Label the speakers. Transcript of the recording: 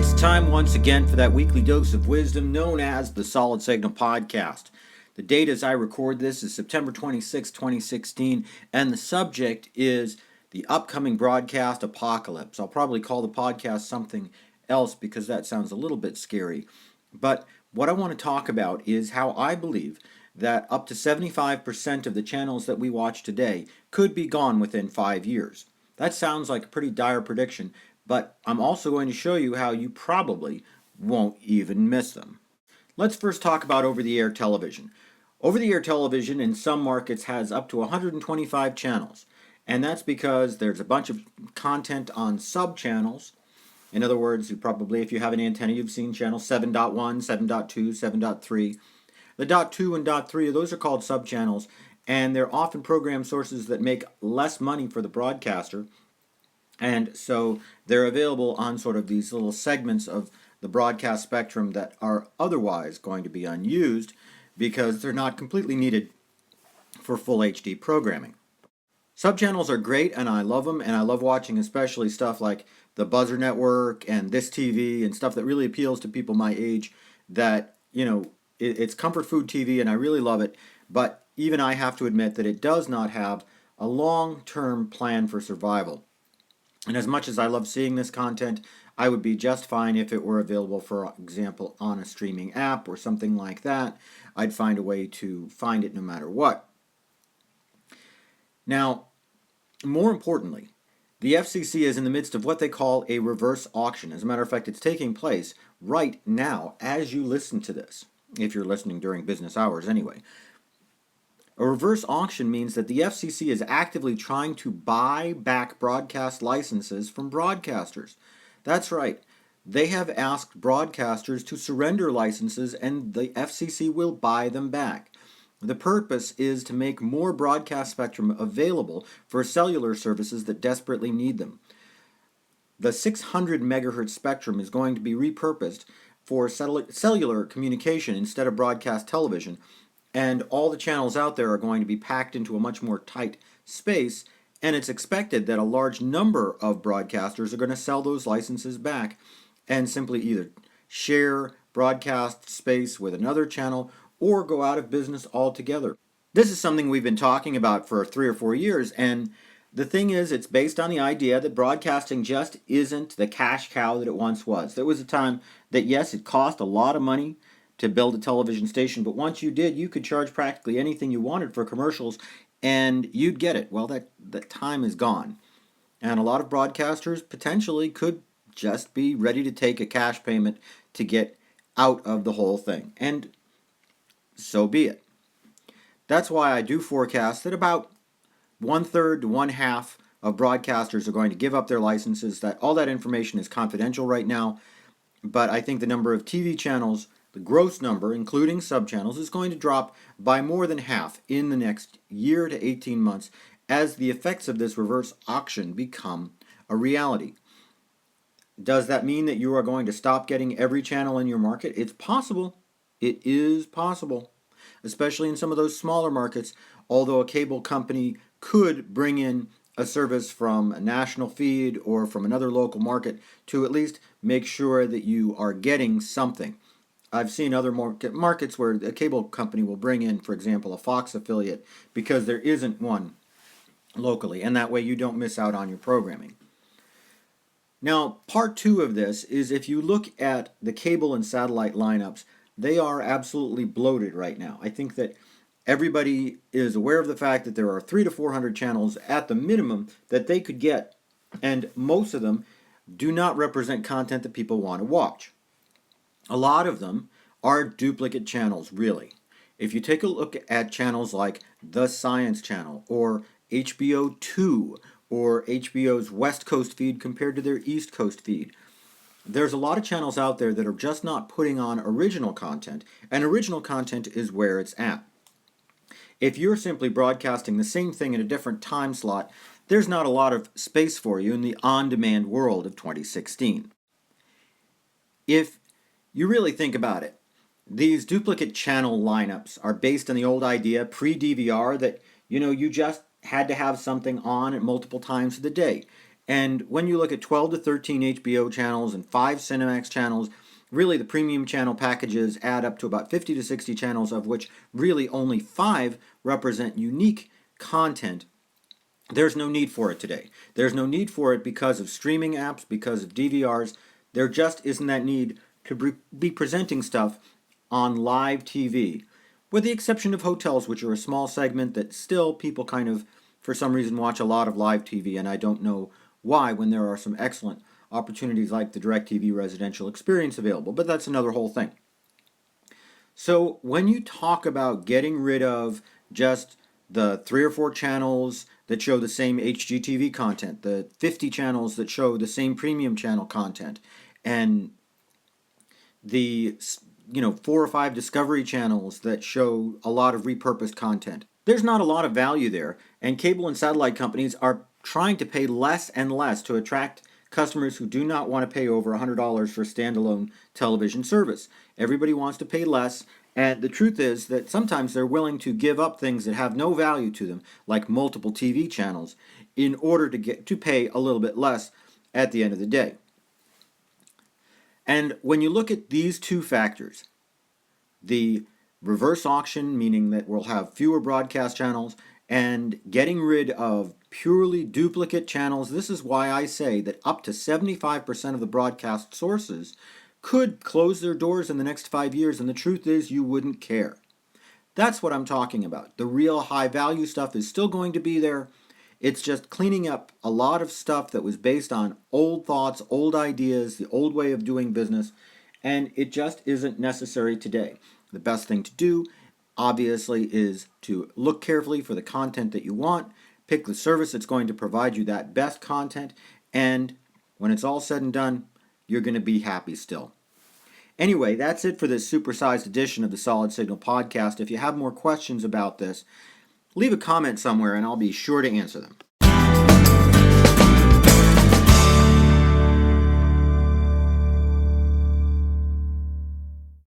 Speaker 1: It's time once again for that weekly dose of wisdom known as the Solid Signal Podcast. The date as I record this is September 26, 2016, and the subject is the upcoming broadcast apocalypse. I'll probably call the podcast something else because that sounds a little bit scary. But what I want to talk about is how I believe that up to 75% of the channels that we watch today could be gone within 5 years. That sounds like a pretty dire prediction, but I'm also going to show you how you probably won't even miss them. Let's first talk about over-the-air television. Over-the-air television in some markets has up to 125 channels, and that's because there's a bunch of content on sub-channels. In other words, if you have an antenna, you've seen channel 7.1, 7.2, 7.3. The .2 and .3, those are called sub-channels, and they're often program sources that make less money for the broadcaster, and so they're available on sort of these little segments of the broadcast spectrum that are otherwise going to be unused because they're not completely needed for full HD programming. Subchannels are great, and I love them, and I love watching especially stuff like the Buzzer Network and This TV and stuff that really appeals to people my age that, it's comfort food TV, and I really love it, but even I have to admit that it does not have a long-term plan for survival. And as much as I love seeing this content, I would be just fine if it were available, for example, on a streaming app or something like that. I'd find a way to find it no matter what. Now, more importantly, the FCC is in the midst of what they call a reverse auction. As a matter of fact, it's taking place right now as you listen to this, if you're listening during business hours anyway. A reverse auction means that the FCC is actively trying to buy back broadcast licenses from broadcasters. That's right. They have asked broadcasters to surrender licenses, and the FCC will buy them back. The purpose is to make more broadcast spectrum available for cellular services that desperately need them. The 600 megahertz spectrum is going to be repurposed for cellular communication instead of broadcast television, and all the channels out there are going to be packed into a much more tight space, and it's expected that a large number of broadcasters are going to sell those licenses back and simply either share broadcast space with another channel or go out of business altogether. This is something we've been talking about for 3 or 4 years, and the thing is, it's based on the idea that broadcasting just isn't the cash cow that it once was. There was a time that, yes, it cost a lot of money to build a television station, but once you did, you could charge practically anything you wanted for commercials, and you'd get it. Well, that time is gone. And a lot of broadcasters potentially could just be ready to take a cash payment to get out of the whole thing. And so be it. That's why I do forecast that about 1/3 to 1/2 of broadcasters are going to give up their licenses. That all that information is confidential right now, but I think the number of TV channels, the gross number, including subchannels, is going to drop by more than half in the next year to 18 months as the effects of this reverse auction become a reality. Does that mean that you are going to stop getting every channel in your market? It's possible. It is possible, especially in some of those smaller markets, although a cable company could bring in a service from a national feed or from another local market to at least make sure that you are getting something. I've seen other markets where a cable company will bring in, for example, a Fox affiliate because there isn't one locally, and that way you don't miss out on your programming. Now, part 2 of this is if you look at the cable and satellite lineups, they are absolutely bloated right now. I think that everybody is aware of the fact that there are 300 to 400 channels at the minimum that they could get, and most of them do not represent content that people want to watch. A lot of them are duplicate channels, really. If you take a look at channels like The Science Channel or HBO 2 or HBO's West Coast feed compared to their East Coast feed, there's a lot of channels out there that are just not putting on original content, and original content is where it's at. If you're simply broadcasting the same thing in a different time slot, there's not a lot of space for you in the on-demand world of 2016. If you really think about it, these duplicate channel lineups are based on the old idea pre-DVR that, you just had to have something on at multiple times of the day. And when you look at 12 to 13 HBO channels and 5 Cinemax channels, really the premium channel packages add up to about 50 to 60 channels, of which really only 5 represent unique content. There's no need for it today. There's no need for it because of streaming apps, because of DVRs. There just isn't that need to be presenting stuff on live TV, with the exception of hotels, which are a small segment that still people kind of, for some reason, watch a lot of live TV, and I don't know why when there are some excellent opportunities like the DirecTV residential experience available, but that's another whole thing. So when you talk about getting rid of just the 3 or 4 channels that show the same HGTV content, the 50 channels that show the same premium channel content, and the 4 or 5 Discovery channels that show a lot of repurposed content, there's not a lot of value there, and cable and satellite companies are trying to pay less and less to attract customers who do not want to pay over $100 for standalone television service. Everybody wants to pay less, and the truth is that sometimes they're willing to give up things that have no value to them, like multiple TV channels, in order to get to pay a little bit less at the end of the day. And when you look at these two factors, the reverse auction, meaning that we'll have fewer broadcast channels, and getting rid of purely duplicate channels, this is why I say that up to 75% of the broadcast sources could close their doors in the next 5 years, and the truth is you wouldn't care. That's what I'm talking about. The real high value stuff is still going to be there. It's just cleaning up a lot of stuff that was based on old thoughts, old ideas, the old way of doing business, and it just isn't necessary today. The best thing to do, obviously, is to look carefully for the content that you want, pick the service that's going to provide you that best content, and when it's all said and done, you're going to be happy still. Anyway, that's it for this supersized edition of the Solid Signal podcast. If you have more questions about this, leave a comment somewhere and I'll be sure to answer them.